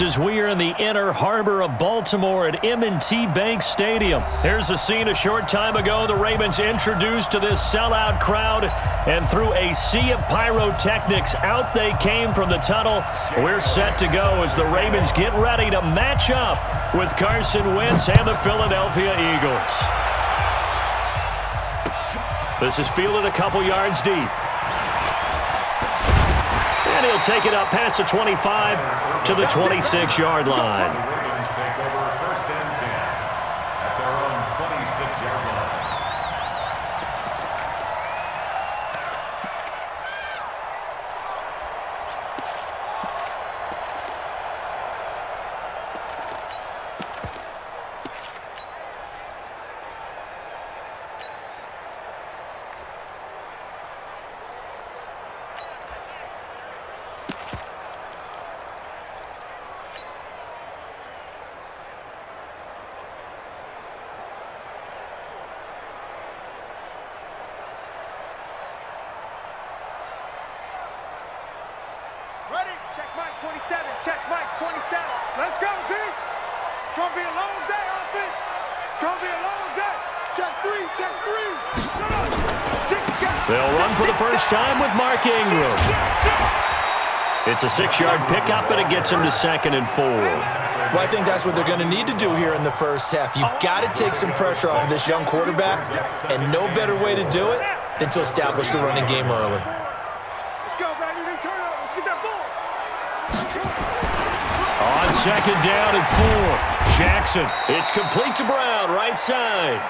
As we are in the inner harbor of Baltimore at M&T Bank Stadium. Here's a scene a short time ago. The Ravens introduced to this sellout crowd, and through a sea of pyrotechnics, out they came from the tunnel. We're set to go as the Ravens get ready to match up with Carson Wentz and the Philadelphia Eagles. This is fielded a couple yards deep. And he'll take it up past the 25 to the 26-yard line. Ready? Check Mike 27. Check Mike 27. Let's go, D. It's going to be a long day, offense. It's going to be a long day. Check three. Check three. They'll run for the first time with Mark Ingram. It's a 6-yard pickup, and it gets him to 2nd and 4. Well, I think that's what they're going to need to do here in the first half. You've got to take some pressure off of this young quarterback, and no better way to do it than to establish the running game early. On 2nd down and 4, Jackson. It's complete to Brown, right side.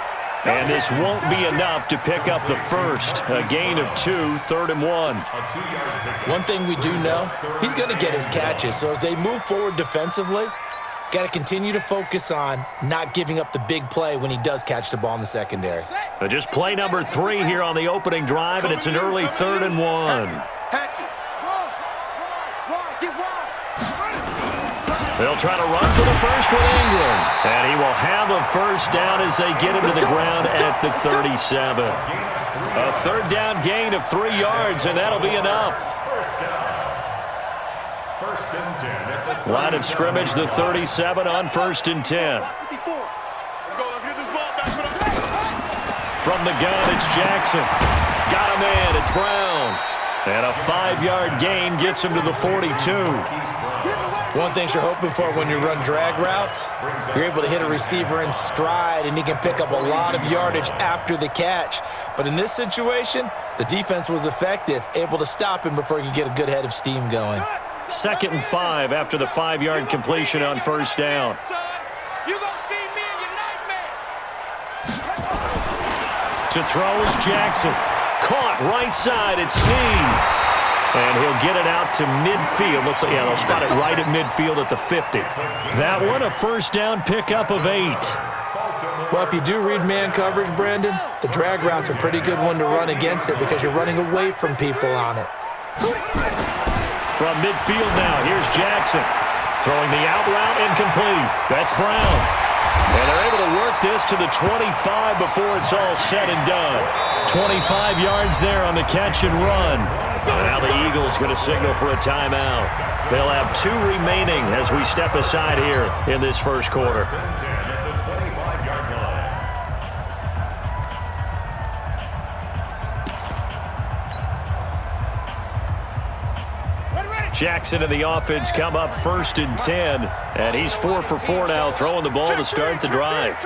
And this won't be enough to pick up the first. A gain of 2, 3rd and 1. One thing we do know, he's going to get his catches. So as they move forward defensively, got to continue to focus on not giving up the big play when he does catch the ball in the secondary. Just play number 3 here on the opening drive, and it's an early 3rd and 1. They'll try to run for the first with Ingram. And he will have a first down as they get him to the ground at the 37. A 3rd down gain of 3 yards, and that'll be enough. Line of scrimmage, the 37 on 1st and 10. From the gun, it's Jackson. Got a man, it's Brown. And a 5-yard gain gets him to the 42. One thing you're hoping for when you run drag routes, you're able to hit a receiver in stride, and he can pick up a lot of yardage after the catch. But in this situation, the defense was effective, able to stop him before he could get a good head of steam going. 2nd and 5 after the 5-yard completion on 1st down. To throw is Jackson. Caught right side, it's Sneed. And he'll get it out to midfield. Looks like, yeah, they'll spot it right at midfield at the 50. That one, a 1st down pickup of 8. Well, if you do read man coverage, Brandon, the drag route's a pretty good one to run against it because you're running away from people on it. From midfield now, here's Jackson. Throwing the out route incomplete. That's Brown. And they're able to work this to the 25 before it's all said and done. 25 yards there on the catch and run. And now the Eagles going to signal for a timeout. They'll have 2 remaining as we step aside here in this first quarter. Jackson and the offense come up 1st and 10. And he's 4 for 4 now, throwing the ball to start the drive.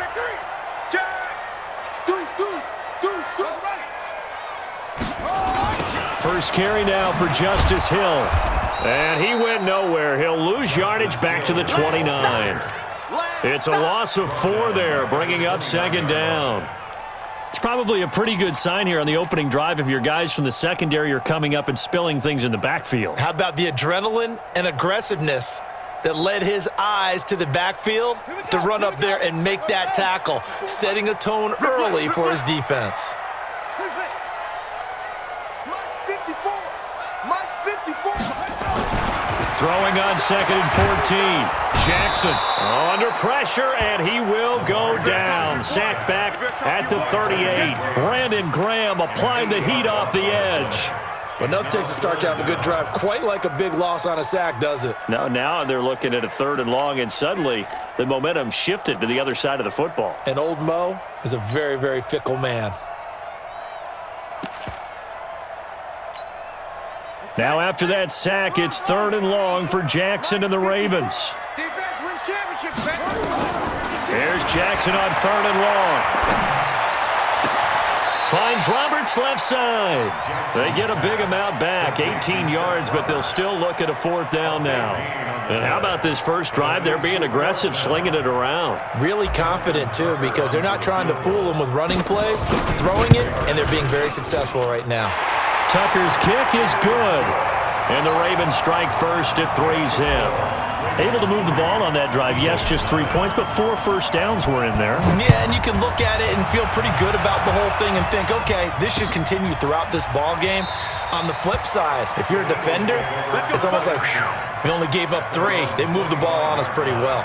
First carry now for Justice Hill. And he went nowhere. He'll lose yardage back to the 29. It's a loss of 4 there, bringing up 2nd down. It's probably a pretty good sign here on the opening drive if your guys from the secondary are coming up and spilling things in the backfield. How about the adrenaline and aggressiveness that led his eyes to the backfield to run up there and make that tackle, setting a tone early for his defense. Throwing on 2nd and 14. Jackson under pressure, and he will go down. Sacked back at the 38. Brandon Graham applying the heat off the edge. But nothing takes a start to have a good drive, quite like a big loss on a sack, does it? Now they're looking at a 3rd and long, and suddenly the momentum shifted to the other side of the football. And old Mo is a very, very fickle man. Now after that sack, it's 3rd and long for Jackson and the Ravens. Defense wins championships, baby. Here's Jackson on 3rd and long. Finds Roberts left side. They get a big amount back, 18 yards, but they'll still look at a 4th down now. And how about this first drive? They're being aggressive, slinging it around. Really confident, too, because they're not trying to fool them with running plays, throwing it, and they're being very successful right now. Tucker's kick is good. And the Ravens strike first at 3's in. Able to move the ball on that drive. Yes, just 3 points, but 4 first downs were in there. Yeah, and you can look at it and feel pretty good about the whole thing and think, okay, this should continue throughout this ball game. On the flip side, if you're a defender, it's almost like, whew, we only gave up 3. They moved the ball on us pretty well.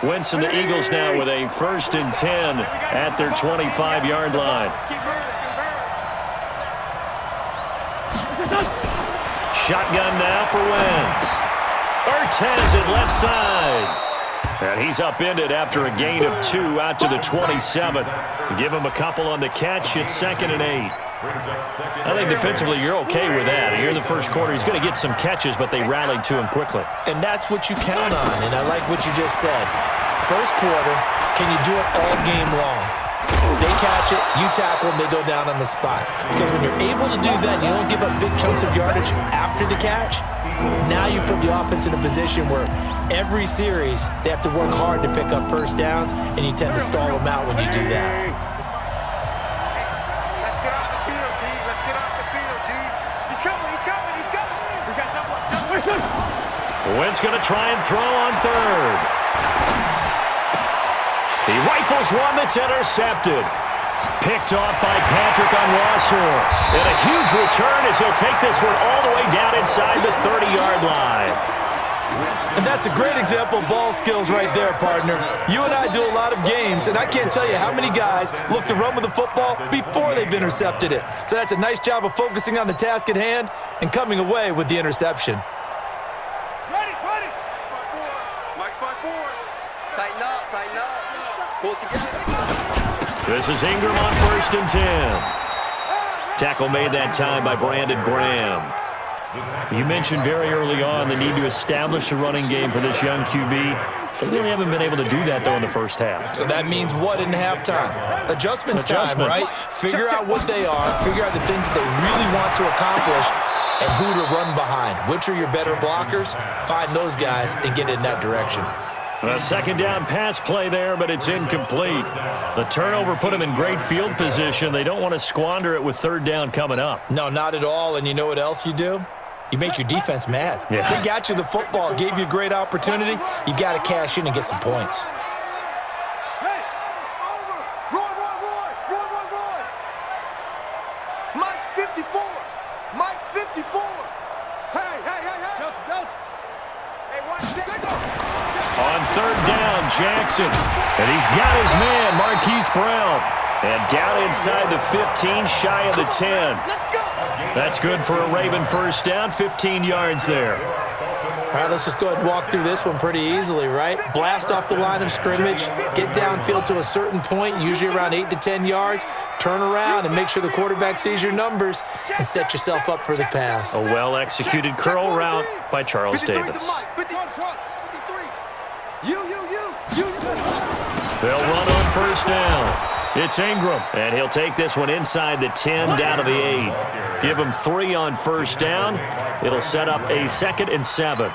Wentz and the Eagles now with a 1st and 10 at their 25-yard line. Shotgun now for Wentz. Ertz has it left side. And he's upended after a gain of 2 out to the 27. Give him a couple on the catch. It's 2nd and 8. I think defensively you're okay with that. Here in the first quarter, he's going to get some catches, but they rallied to him quickly. And that's what you count on, and I like what you just said. First quarter, can you do it all game long? They catch it, you tackle them, they go down on the spot. Because when you're able to do that, you don't give up big chunks of yardage after the catch, now you put the offense in a position where every series they have to work hard to pick up first downs, and you tend to stall them out when you do that. Wentz going to try and throw on 3rd. He rifles one that's intercepted. Picked off by Patrick on Wasser. And a huge return as he'll take this one all the way down inside the 30-yard line. And that's a great example of ball skills right there, partner. You and I do a lot of games, and I can't tell you how many guys look to run with the football before they've intercepted it. So that's a nice job of focusing on the task at hand and coming away with the interception. Ready. Mike's by 4. Tighten up. Pull it together. This is Ingram on 1st and 10. Tackle made that time by Brandon Graham. You mentioned very early on the need to establish a running game for this young QB. They really haven't been able to do that, though, in the first half. So that means what in halftime? Adjustments time, right? Figure out what they are, figure out the things that they really want to accomplish, and who to run behind. Which are your better blockers? Find those guys and get in that direction. A 2nd down pass play there, but it's incomplete. The turnover put them in great field position. They don't want to squander it with 3rd down coming up. No, not at all. And you know what else you do? You make your defense mad. Yeah. They got you the football, gave you a great opportunity. You got to cash in and get some points. Hey, over. Roy. Mike's 54. Mike's 54. Hey. Delta. Hey, watch this. On 3rd down, Jackson. And he's got his man, Marquise Brown. And down inside the 15, shy of the 10. Let's go. That's good for a Raven first down, 15 yards there. All right, let's just go ahead and walk through this one pretty easily, right? Blast off the line of scrimmage, get downfield to a certain point, usually around 8 to 10 yards, turn around and make sure the quarterback sees your numbers and set yourself up for the pass. A well-executed curl route by Charles Davis. They'll run on 1st down. It's Ingram, and he'll take this one inside the 10, down to the 8. Give him 3 on 1st down. It'll set up a 2nd and 7.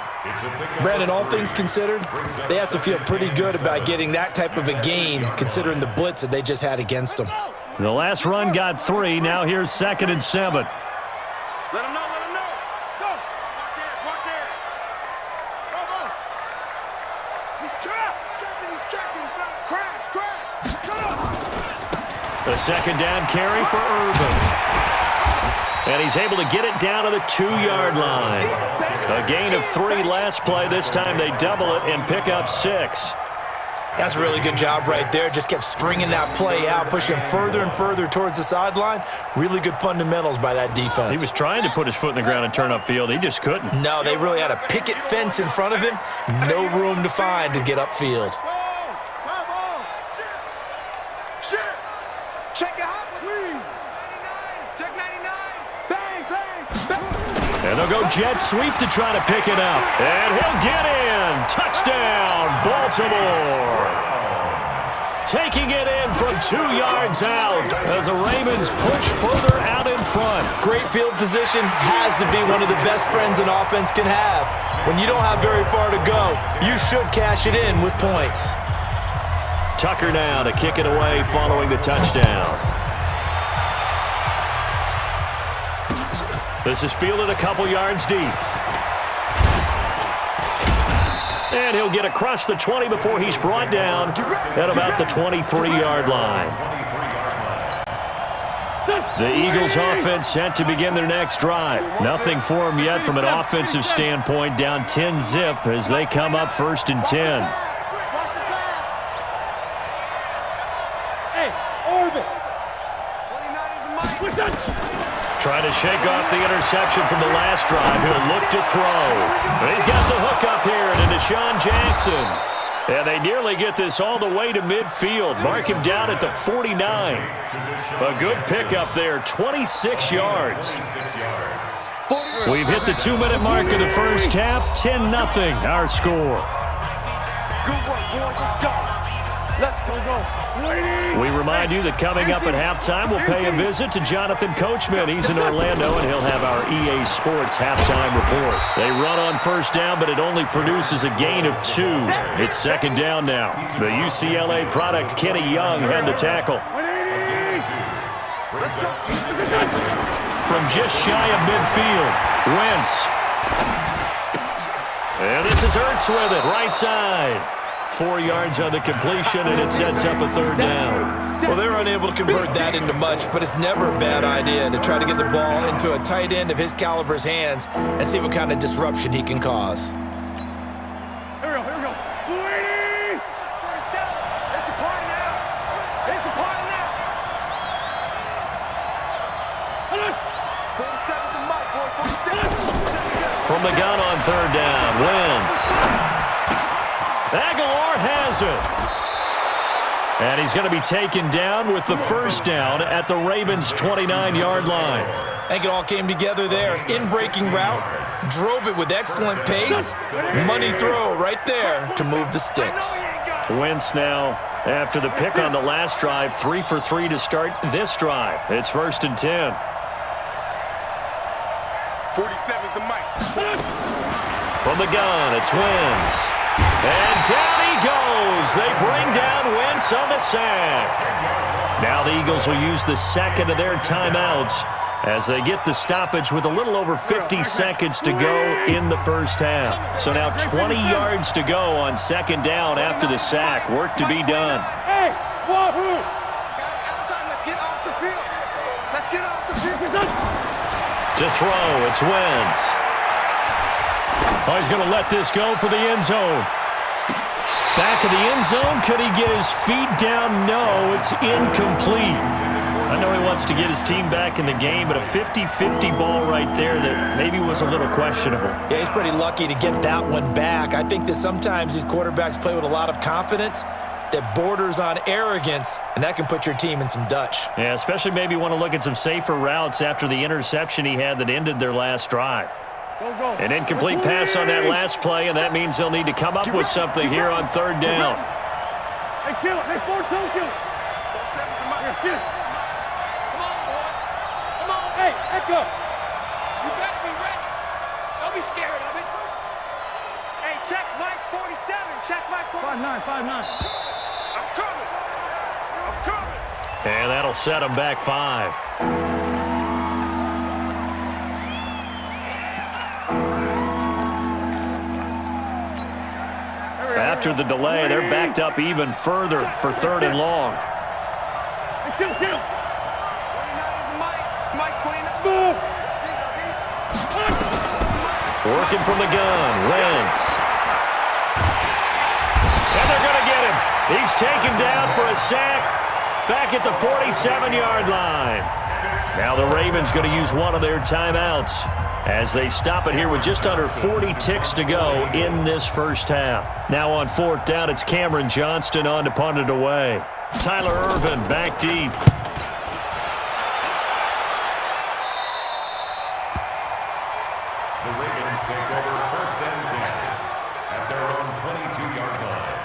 Brandon, all things considered, they have to feel pretty good about getting that type of a gain, considering the blitz that they just had against them. The last run got 3. Now here's 2nd and 7. Let him know. Go. Watch it. Go. He's trapped. He's checking. Crash. Shut up. The 2nd down carry for Irvin. And he's able to get it down to the 2-yard line. A gain of 3 last play. This time they double it and pick up 6. That's a really good job right there. Just kept stringing that play out, pushing further and further towards the sideline. Really good fundamentals by that defense. He was trying to put his foot in the ground and turn upfield. He just couldn't. No, they really had a picket fence in front of him. No room to find to get upfield. Check it out, please. 99. Check 99. Bang, bang, bang. And they'll go jet sweep to try to pick it up. And he'll get in. Touchdown, Baltimore. Taking it in from 2 yards out as the Ravens push further out in front. Great field position has to be one of the best friends an offense can have. When you don't have very far to go, you should cash it in with points. Tucker now to kick it away following the touchdown. This is fielded a couple yards deep. And he'll get across the 20 before he's brought down at about the 23-yard line. The Eagles offense set to begin their next drive. Nothing for them yet from an offensive standpoint, down 10-zip as they come up 1st and 10. Trying to shake off the interception from the last drive. He'll look to throw. But he's got the hook up here to Deshaun Jackson. And they nearly get this all the way to midfield. Mark him down at the 49. A good pickup there, 26 yards. We've hit the 2-minute mark of the first half. 10-0 our score. Good work, boys. Let's go. Let's go. We remind you that coming up at halftime, we'll pay a visit to Jonathan Coachman. He's in Orlando, and he'll have our EA Sports halftime report. They run on first down, but it only produces a gain of 2. It's 2nd down now. The UCLA product, Kenny Young, had the tackle. From just shy of midfield, Wentz. And this is Ertz with it, right side. 4 yards on the completion, and it sets up a 3rd down. Well, they're unable to convert that into much, but it's never a bad idea to try to get the ball into a tight end of his caliber's hands and see what kind of disruption he can cause. Here we go. It's a party now. It's a party now. 47 to Mike, boy. 47. From the gun on 3rd down, Wentz. Aguilar has it. And he's going to be taken down with the 1st down at the Ravens' 29-yard line. I think it all came together there. In-breaking route, drove it with excellent pace. Money throw right there to move the sticks. Wentz now, after the pick on the last drive, 3 for 3 to start this drive. It's 1st and 10. 47's the mic. From the gun, it's Wentz. And down he goes. They bring down Wentz on the sack. Now the Eagles will use the 2nd of their timeouts as they get the stoppage with a little over 50 seconds to go in the first half. So now 20 yards to go on 2nd down after the sack. Work to be done. Hey, Wahoo! Let's get off the field. Let's get off the field. To throw, it's Wentz. Oh, he's going to let this go for the end zone. Back of the end zone. Could he get his feet down? No, it's incomplete. I know he wants to get his team back in the game, but a 50-50 ball right there that maybe was a little questionable. Yeah, he's pretty lucky to get that one back. I think that sometimes these quarterbacks play with a lot of confidence that borders on arrogance, and that can put your team in some Dutch. Yeah, especially maybe want to look at some safer routes after the interception he had that ended their last drive. An incomplete pass on that last play, and that means they'll need to come up with something here on 3rd down. Hey, kill it. Hey, 4-2, kill it. Come on, boy. Come on. Hey, Echo. You better be ready. Don't be scared of it. Hey, check Mike 47. Check Mike 47. 5'9", 5'9". I'm coming. I'm coming. And that'll set them back 5. After the delay, they're backed up even further for 3rd and long. Hey, kill. 29 is Mike. Mike 29. Smooth. Working from the gun, Wentz. And they're going to get him. He's taken down for a sack back at the 47-yard line. Now the Ravens going to use one of their timeouts as they stop it here with just under 40 ticks to go in this first half. Now on fourth down, it's Cameron Johnston on to punt it away. Tyler Ervin back deep. The Ravens take over first and 10 at their own 22-yard line.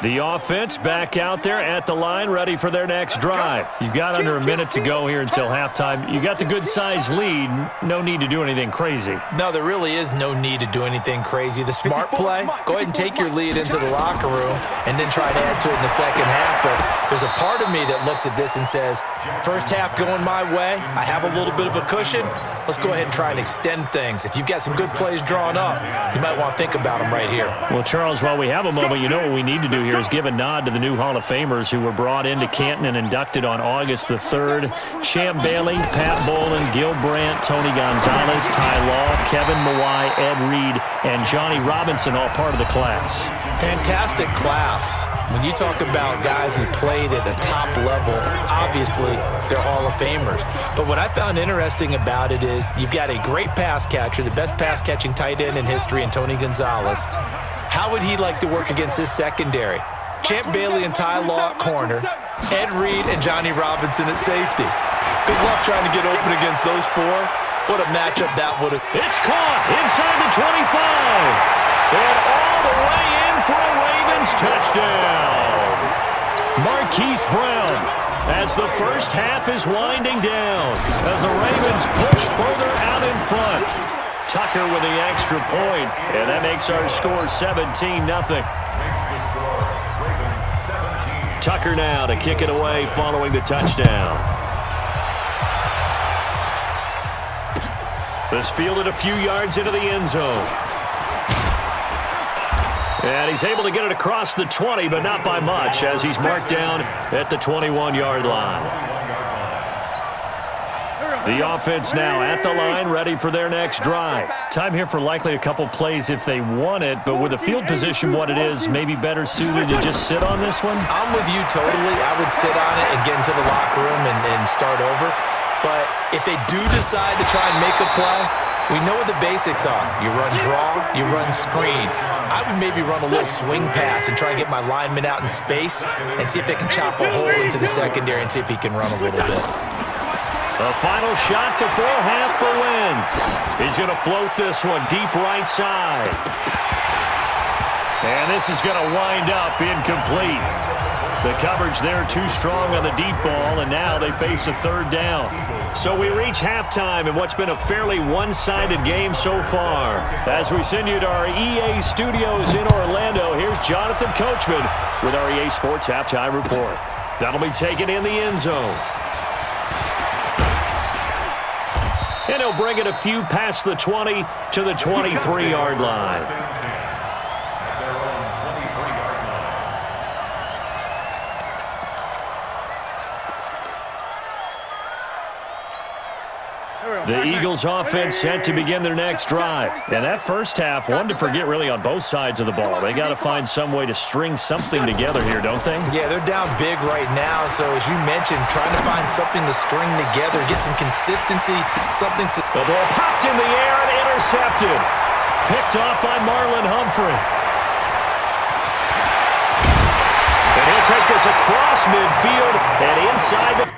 The offense back out there at the line, ready for their next drive. You've got under a minute to go here until halftime. You got the good-sized lead. No need to do anything crazy. No, there really is no need to do anything crazy. The smart play, go ahead and take your lead into the locker room and then try to add to it in the second half. But there's a part of me that looks at this and says, first half going my way, I have a little bit of a cushion. Let's go ahead and try and extend things. If you've got some good plays drawn up, you might want to think about them right here. Well, Charles, while we have a moment, you know what we need to do here is give a nod to the new Hall of Famers who were brought into Canton and inducted on August the 3rd. Champ Bailey, Pat Bolin, Gil Brandt, Tony Gonzalez, Ty Law, Kevin Mawai, Ed Reed, and Johnny Robinson, all part of the class. Fantastic class. When you talk about guys who played at a top level, obviously they're Hall of Famers. But what I found interesting about it is you've got a great pass catcher, the best pass-catching tight end in history, in Tony Gonzalez. How would he like to work against his secondary? Champ Bailey and Ty Law at corner, Ed Reed and Johnny Robinson at safety. Good luck trying to get open against those four. What a matchup that would have. It's caught inside the 25. And all the way in for a Ravens touchdown. Marquise Brown as the first half is winding down as the Ravens push further out in front. Tucker with the extra point, and that makes our score 17-0. Tucker now to kick it away following the touchdown. This fielded a few yards into the end zone. And he's able to get it across the 20, but not by much, as he's marked down at the 21-yard line. The offense now at the line, ready for their next drive. Time here for likely a couple plays if they want it, but with the field position what it is, maybe better suited to just sit on this one? I'm with you totally. I would sit on it and get into the locker room and start over. But if they do decide to try and make a play, we know what the basics are. You run draw, you run screen. I would maybe run a little swing pass and try and get my lineman out in space and see if they can chop a hole into the secondary and see if he can run a little bit. A final shot before half for Wentz. He's going to float this one deep right side. And this is going to wind up incomplete. The coverage there too strong on the deep ball, and now they face a third down. So we reach halftime in what's been a fairly one-sided game so far. As we send you to our EA studios in Orlando, here's Jonathan Coachman with our EA Sports Halftime Report. That'll be taken in the end zone. And he'll bring it a few past the 20 to the 23-yard line. The Eagles offense set to begin their next drive. And that first half, one to forget really on both sides of the ball. They got to find some way to string something together here, don't they? Yeah, they're down big right now. So as you mentioned, trying to find something to string together, get some consistency, something. The ball popped in the air and intercepted. Picked off by Marlon Humphrey. And he'll take this across midfield and inside the